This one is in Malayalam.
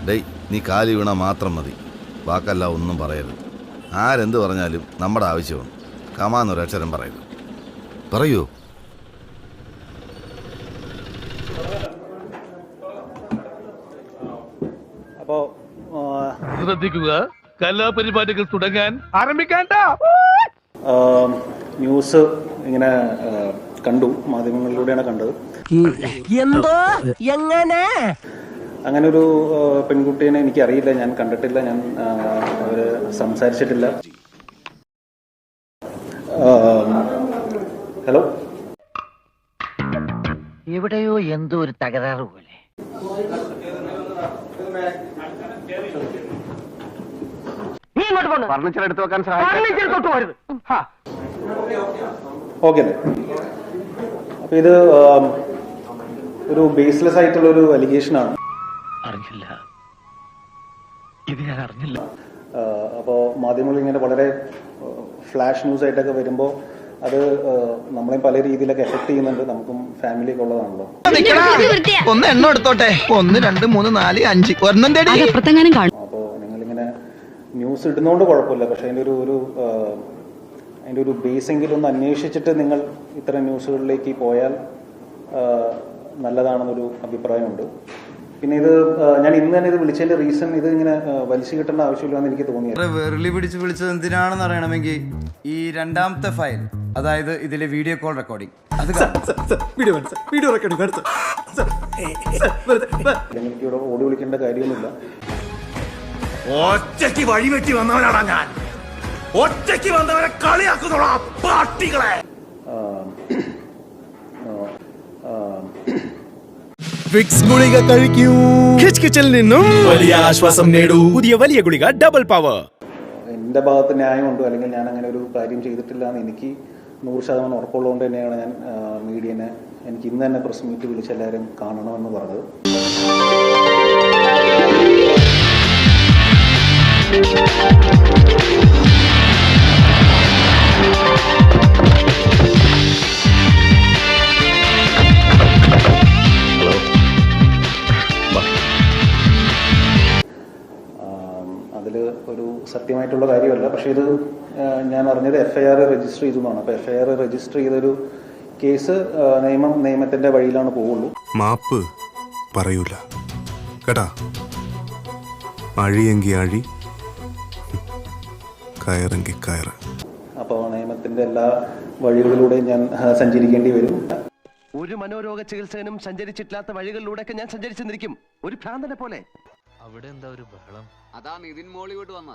ഡേയ്, നീ കാലി വീണാൽ മാത്രം മതി, വാക്കല്ല ഒന്നും പറയരുത്. ആരെന്ത് പറഞ്ഞാലും നമ്മുടെ ആവശ്യമാണ്. കമാന്നൊരക്ഷരം പറയരുത്. പറയൂ. അപ്പോ ശ്രദ്ധിക്കുക, കലാപരിപാടികൾ തുടങ്ങാൻ ആരംഭിക്കാൻ. ന്യൂസ് ഇങ്ങനെ കണ്ടു, മാധ്യമങ്ങളിലൂടെയാണ് കണ്ടത്. എന്തോ എങ്ങനെ അങ്ങനെ ഒരു പെൺകുട്ടീനെ എനിക്കറിയില്ല, ഞാൻ കണ്ടിട്ടില്ല, ഞാൻ അവര് സംസാരിച്ചിട്ടില്ല. ഹലോ, എവിടെയോ എന്തോ ഒരു തകരാറ് പോലെ. നീ ഇങ്ങോട്ട് പോണോ? ഫർണിച്ചർ എടുത്തു വെക്കാൻ സഹായിക്കും. ഓക്കെ. അപ്പൊ ഇത് ഒരു ബേസ്ലെസ് ആയിട്ടുള്ള ഒരു അലിഗേഷനാണ്. അറിഞ്ഞില്ല, ഇത് ഞാൻ അറിഞ്ഞില്ല. അപ്പോൾ മാധ്യമങ്ങൾ ഇങ്ങനെ വളരെ ഫ്ലാഷ് ന്യൂസ് ആയിട്ടൊക്കെ വരുമ്പോൾ അത് നമ്മളെ പല രീതിയിലൊക്കെ എഫക്ട് ചെയ്യുന്നുണ്ട്. നമുക്കും ഫാമിലിയൊക്കെ ഉള്ളതാണല്ലോ. ഒന്ന് എണ്ണം എടുത്തോട്ടെ. 1 2 3 4 5 ഒരെണ്ണം തേടി. അപ്പോൾ നിങ്ങളിങ്ങനെ ന്യൂസ് ഇടുന്നതുകൊണ്ട് കുഴപ്പമില്ല, പക്ഷെ അതിൻ്റെ ഒരു ബേസെങ്കിലും ഒന്ന് അന്വേഷിച്ചിട്ട് നിങ്ങൾ ഇത്തരം ന്യൂസുകളിലേക്ക് പോയാൽ നല്ലതാണെന്നൊരു അഭിപ്രായമുണ്ട്. പിന്നെ ഇത് ഞാൻ ഇന്ന് തന്നെ ഇത് വിളിച്ചതിന്റെ റീസൺ, ഇത് ഇങ്ങനെ വലിച്ചു കിട്ടേണ്ട ആവശ്യമില്ലെന്ന് എനിക്ക് തോന്നിയത്. വെറുതെ വിളിച്ചത് എന്തിനാണെന്ന് അറിയണമെങ്കിൽ ഈ രണ്ടാമത്തെ ഫയൽ, അതായത് ഇതിലെ വീഡിയോ കോൾ റെക്കോർഡിംഗ്, അത് എനിക്ക് ഇവിടെ ഓടി വിളിക്കേണ്ട കാര്യമൊന്നുമില്ല. ഒറ്റയ്ക്ക് വഴിവെട്ടി വന്നവനാണ് ഞാൻ. ഒറ്റയ്ക്ക് വന്നവരെ കളിയാക്കുന്നോളാ പാട്ടികളെ. വിക്സ് ഗുളിക കഴിക്കൂ. കിച്കിച്ചിൽ നിന്നും വലിയ ആശ്വാസം നേടൂ. പുതിയ വലിയ ഗുളിക ഡബിൾ പവർ. എൻ്റെ ഭാഗത്ത് ന്യായമുണ്ട്, അല്ലെങ്കിൽ ഞാൻ അങ്ങനെ ഒരു കാര്യം ചെയ്തിട്ടില്ല എന്ന് എനിക്ക് 100% ഉറപ്പുള്ളതുകൊണ്ട് തന്നെയാണ് ഞാൻ മീഡിയനെ, എനിക്ക് ഇന്ന് തന്നെ പ്രസ് മീറ്റ് വിളിച്ച് എല്ലാവരും കാണണമെന്ന് പറഞ്ഞത്. അതിൽ ഒരു സത്യമായിട്ടുള്ള കാര്യമല്ല, പക്ഷേ ഇത് ഞാൻ അറിഞ്ഞത് FIR രജിസ്റ്റർ ചെയ്തു എന്നാണ്. അപ്പോൾ FIR രജിസ്റ്റർ ചെയ്തൊരു കേസ് നിയമത്തിന്റെ വഴിയിലാണ് പോവുള്ളൂ. മാപ്പ് പറയൂല കേട്ടാ. അഴിയെങ്കി അഴി, കയറെങ്കി കയറ്. അപ്പോൾ നിയമത്തിന്റെ എല്ലാ വഴികളിലൂടെയും ഞാൻ സഞ്ചരിക്കേണ്ടി വരും. ഒരു മനോരോഗ ചികിത്സകനും സഞ്ചരിച്ചിട്ടില്ലാത്ത വഴികളിലൂടെയൊക്കെ ഞാൻ സഞ്ചരിച്ചെന്നിരിക്കും, ഒരു ഭ്രാന്തനെ പോലെ. അവിടെ എന്താ ഒരു ബഹളം? അതാ നിതിൻ മോളിവുഡ് വന്ന